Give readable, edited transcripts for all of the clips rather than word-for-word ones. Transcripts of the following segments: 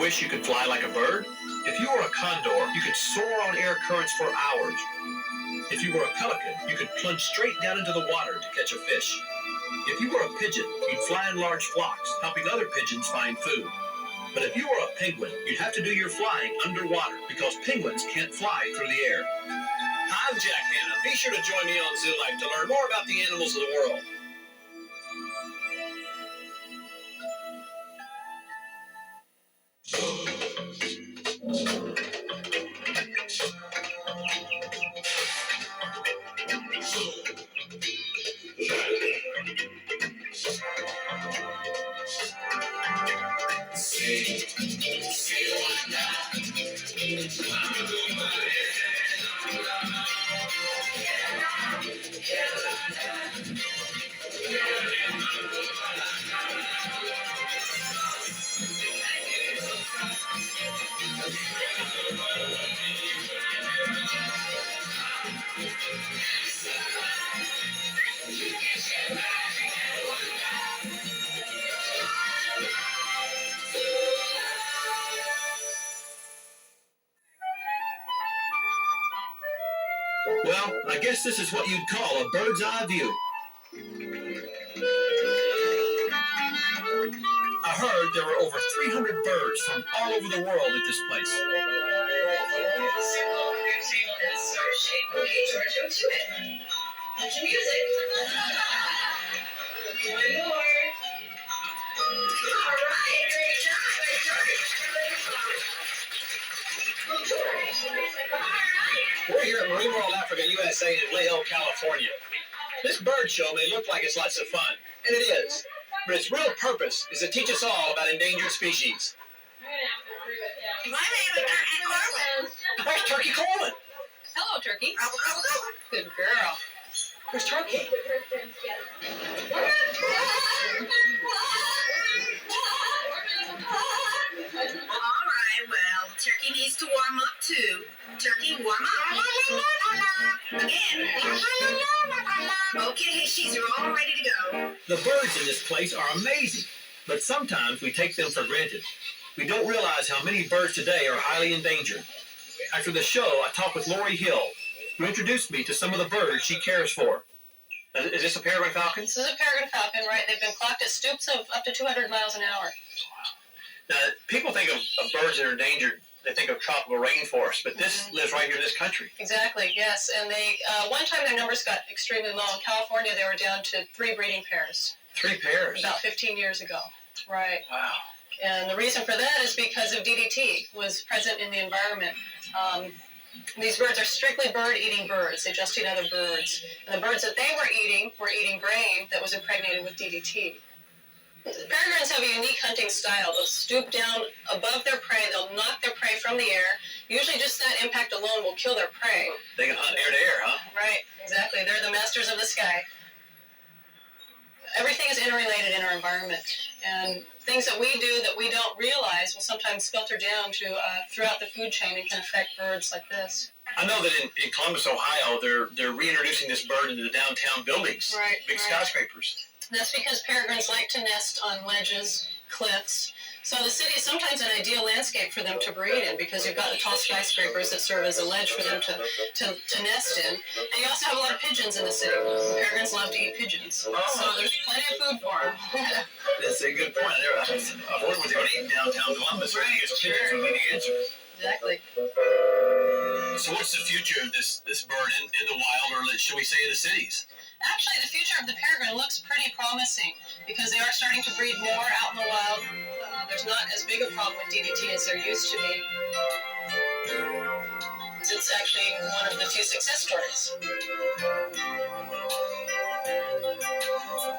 wish you could fly like a bird? If you were a condor, you could soar on air currents for hours. If you were a pelican, you could plunge straight down into the water to catch a fish. If you were a pigeon, you'd fly in large flocks, helping other pigeons find food. But if you were a penguin, you'd have to do your flying underwater because penguins can't fly through the air. Hi, I'm Jack Hanna. Be sure to join me on Zoo Life to learn more about the animals of the world. Well, I guess this is what you'd call a bird's eye view. I heard there were over 300 birds from all over the world at this place. Okay, George, go to it. Bunch of music. One more. All right, great job, George. We're here at Marine World Africa, USA in Lahill, California. This bird show may look like it's lots of fun, and it is. But its real purpose is to teach us all about endangered species. My name is Turkey Coleman. There's Turkey Coleman. Hello, Turkey. Good girl. Where's Turkey? All right, well, Turkey needs to warm up too. Turkey, warm up. Again. Okay, she's all ready to go. The birds in this place are amazing, but sometimes we take them for granted. We don't realize how many birds today are highly endangered. After the show, I talked with Lori Hill, who introduced me to some of the birds she cares for. Is this a peregrine falcon? This is a peregrine falcon, right? They've been clocked at stoops of up to 200 miles an hour. Now, people think of birds that are endangered, they think of tropical rainforests, but this lives right here in this country. Exactly, yes. And they one time their numbers got extremely low. In California, they were down to 3 breeding pairs. 3 pairs? About 15 years ago. Right. Wow. And the reason for that is because of DDT was present in the environment. These birds are strictly bird-eating birds. They just eat other birds. And the birds that they were eating grain that was impregnated with DDT. Peregrines have a unique hunting style. They'll stoop down above their prey. They'll knock their prey from the air. Usually just that impact alone will kill their prey. They can hunt air to air, huh? Right, exactly. They're the masters of the sky. Everything is interrelated in our environment. And things that we do that we don't realize will sometimes filter down to throughout the food chain and can affect birds like this. I know that in Columbus, Ohio, they're reintroducing this bird into the downtown buildings. Right. Big skyscrapers. That's because peregrines like to nest on ledges, cliffs. So the city is sometimes an ideal landscape for them to breed in because you've got the tall skyscrapers that serve as a ledge for them to nest in. And you also have a lot of pigeons in the city. Peregrines love to eat pigeons. So there's plenty of food for them. That's a good point. I've wondered what they would eat in downtown Columbus. Right, I guess pigeons would be the answer. Exactly. So what's the future of this bird in the wild, or should we say in the cities? Actually, the future of the peregrine looks pretty promising because they are starting to breed more out in the wild. There's not as big a problem with DDT as there used to be. It's actually one of the few success stories.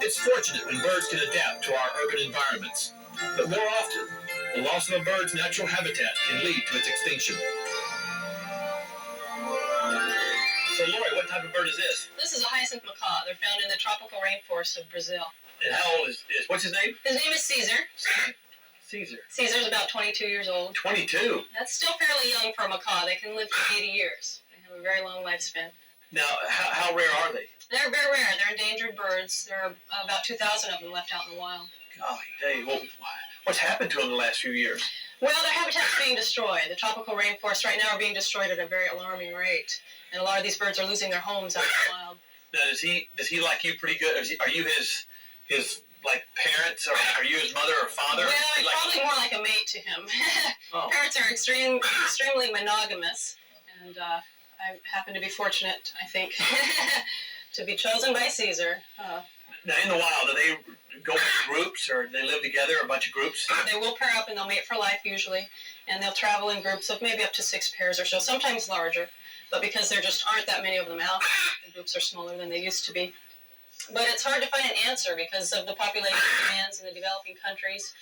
It's fortunate when birds can adapt to our urban environments, but more often, the loss of a bird's natural habitat can lead to its extinction. So, Lori, what type of bird is this? This is a hyacinth macaw. They're found in the tropical rainforests of Brazil. And how old is what's his name? His name is Caesar. Caesar. Caesar's about 22 years old. 22? That's still fairly young for a macaw. They can live to 80 years. They have a very long lifespan. Now, how rare are they? They're very rare. They're endangered birds. There are about 2,000 of them left out in the wild. Golly, Dave. Well, what's happened to them in the last few years? Well, their habitat's being destroyed. The tropical rainforests right now are being destroyed at a very alarming rate, and a lot of these birds are losing their homes out in the wild. Now, does he like you pretty good? Are you his like parents, or are you his mother or father? Well, I'm probably more like a mate to him. Oh. Parents are extremely monogamous, and I happen to be fortunate, I think, to be chosen by Caesar. Now, in the wild, do they go in groups, or do they live together, a bunch of groups? They will pair up, and they'll mate for life usually, and they'll travel in groups of maybe up to 6 pairs or so, sometimes larger. But because there just aren't that many of them out, the groups are smaller than they used to be. But it's hard to find an answer because of the population demands in the developing countries.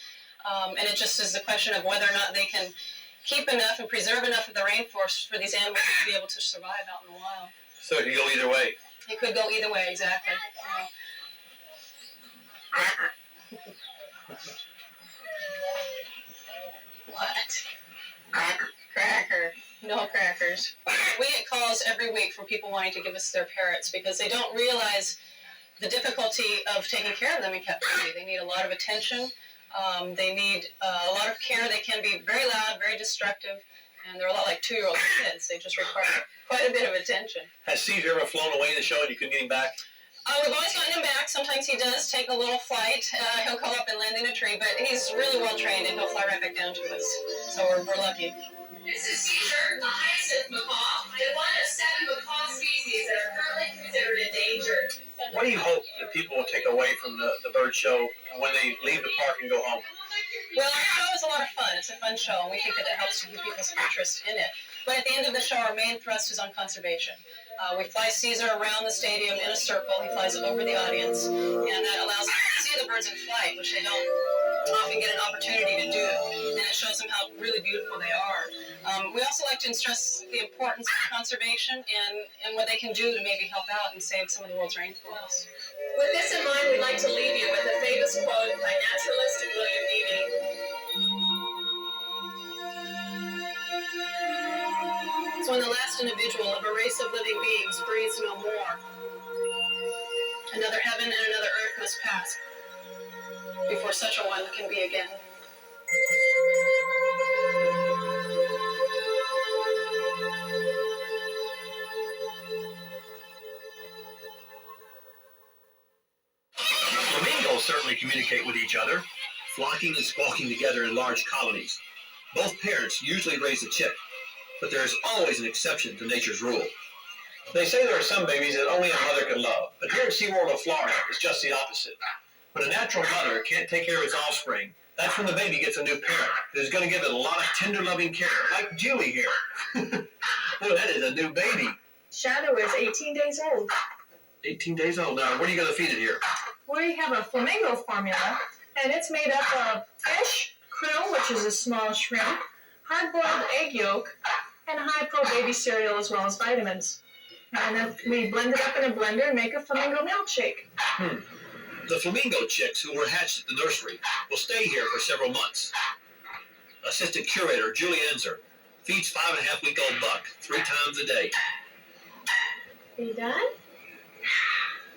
And it just is a question of whether or not they can keep enough and preserve enough of the rainforest for these animals to be able to survive out in the wild. So it could go either way. It could go either way, exactly. What? Cracker. No crackers. We get calls every week from people wanting to give us their parrots because they don't realize the difficulty of taking care of them in captivity. They need a lot of attention. They need a lot of care. They can be very loud, very destructive, and they're a lot like 2-year-old kids. They just require quite a bit of attention. Has Caesar ever flown away in the show and you couldn't get him back? We've always gotten him back. Sometimes he does take a little flight. He'll go up and land in a tree, but he's really well trained, and he'll fly right back down to us. So we're lucky. This is Caesar, a hyacinth macaw, and one of 7 macaw species that are currently considered endangered. What do you hope that people will take away from the bird show when they leave the park and go home? Well, our show is a lot of fun. It's a fun show, and we think that it helps to keep people's interest in it. But at the end of the show, our main thrust is on conservation. We fly Caesar around the stadium in a circle. He flies over the audience, and that allows them to see the birds in flight, which they don't often get an opportunity to do. And it shows them how really beautiful they are. We also like to stress the importance of conservation and what they can do to maybe help out and save some of the world's rainforests. With this in mind, we'd like to leave you with a famous quote by naturalist William Beebe. It's when the last individual of a race of living beings breathes no more. Another heaven and another earth must pass before such a one can be again. Flamingos certainly communicate with each other, flocking and squawking together in large colonies. Both parents usually raise a chick, but there is always an exception to nature's rule. They say there are some babies that only a mother can love, but here at SeaWorld of Florida, it's just the opposite. When a natural mother can't take care of its offspring, that's when the baby gets a new parent who's going to give it a lot of tender, loving care, like Julie here. Well, that is a new baby. Shadow is 18 days old. 18 days old. Now, what are you going to feed it here? We have a flamingo formula, and it's made up of fish, krill, which is a small shrimp, hard-boiled egg yolk, and high-pro baby cereal, as well as vitamins. And then we blend it up in a blender and make a flamingo milkshake. The flamingo chicks who were hatched at the nursery will stay here for several months. Assistant curator Julie Enzer feeds 5.5-week-old buck 3 times a day. Are you done?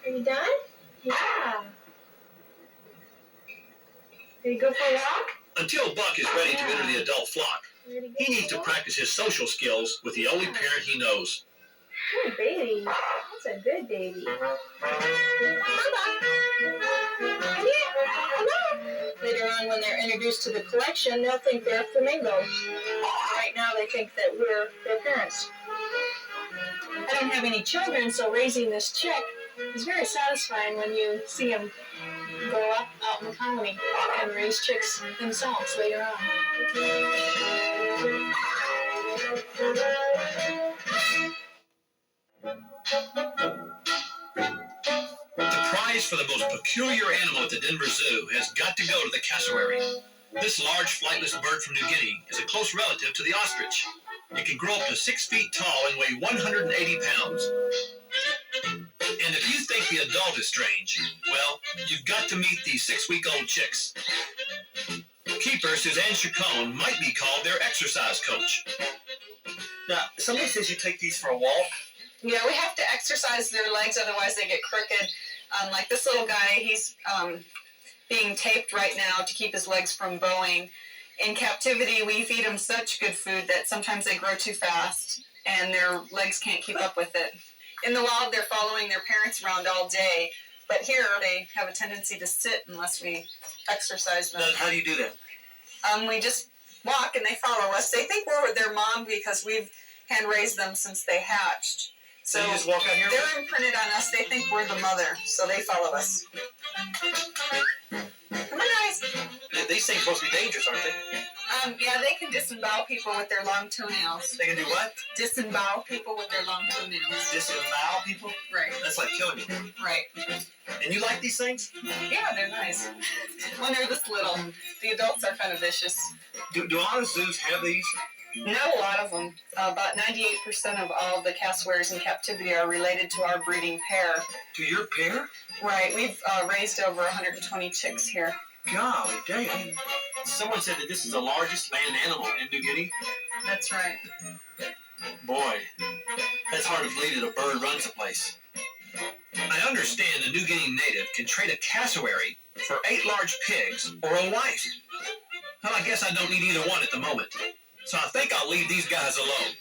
Are you done? Yeah. Ready to go for a walk? Until Buck is ready to enter the adult flock, he needs to practice his social skills with the only parent he knows. Good baby. That's a good baby. Come on. Later on, when they're introduced to the collection, they'll think they're a flamingo. Right now, they think that we're their parents. I don't have any children, so raising this chick is very satisfying when you see them grow up out in the colony and raise chicks themselves later on. The prize for the most peculiar animal at the Denver Zoo has got to go to the cassowary. This large flightless bird from New Guinea is a close relative to the ostrich. It can grow up to 6 feet tall and weigh 180 pounds. And if you think the adult is strange, well, you've got to meet these 6-week-old chicks. Keeper Suzanne Chacon might be called their exercise coach. Now, somebody says you take these for a walk. Yeah, we have to exercise their legs, otherwise they get crooked. Like this little guy, he's being taped right now to keep his legs from bowing. In captivity, we feed them such good food that sometimes they grow too fast and their legs can't keep up with it. In the wild, they're following their parents around all day, but here they have a tendency to sit unless we exercise them. Now, how do you do that? We just walk and they follow us. They think we're their mom because we've hand raised them since they hatched. So you just walk out here? They're imprinted on us. They think we're the mother, so they follow us. Come on, guys. These things supposed to be dangerous, aren't they? Yeah, they can disembowel people with their long toenails. They can do what? Disembowel people with their long toenails. Disembowel people? Right. That's like killing you. Right. And you like these things? Yeah, they're nice. When they're this little, the adults are kind of vicious. Do honest zoos have these? Not a lot of them. About 98% of all the cassowaries in captivity are related to our breeding pair. To your pair? Right. We've raised over 120 chicks here. Golly dang. Someone said that this is the largest land animal in New Guinea. That's right. Boy, that's hard to believe that a bird runs a place. I understand a New Guinea native can trade a cassowary for 8 large pigs or a wife. Well, I guess I don't need either one at the moment. So I think I'll leave these guys alone.